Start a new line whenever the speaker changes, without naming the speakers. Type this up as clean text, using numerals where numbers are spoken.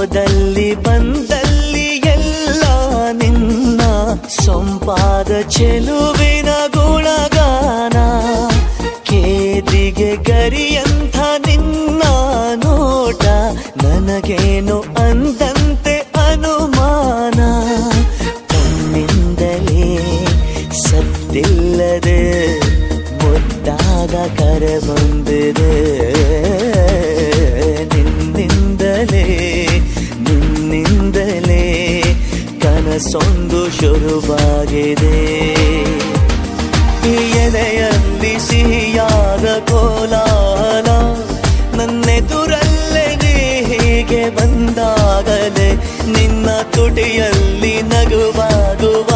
ಹೋದಲ್ಲಿ ಬಂದಲ್ಲಿ ಎಲ್ಲ ನಿನ್ನ ಸೊಂಪಾದ ಚೆಲುವಿನ ಗುಣಗಾನ. ಕೇದಿಗೆ ಗರಿಯಂಥ ನಿನ್ನ ನೋಟ ನನಗೇನು ಅಂದಂತೆ ಅನುಮಾನ. ಕಣ್ಣಿಂದಲೇ ಸತ್ತಿಲ್ಲದೆ ಮುದ್ದಾದ ಕರೆ ಬಂದಿದೆ. ನಿನ್ನಿಂದಲೇ ಕನಸೊಂದು ಶುರುವಾಗಿದೆ. ಎದೆಯಲ್ಲಿ ಸಿಹಿಯಾದ ಕೋಲಾಹಲ ನನ್ನೆದುರಲ್ಲೇ ನೀ ಹೀಗೆ ಬಂದಾಗಲೇ ನಿನ್ನ ತುಟಿಯಲ್ಲಿ ನಗುವಾಗುವ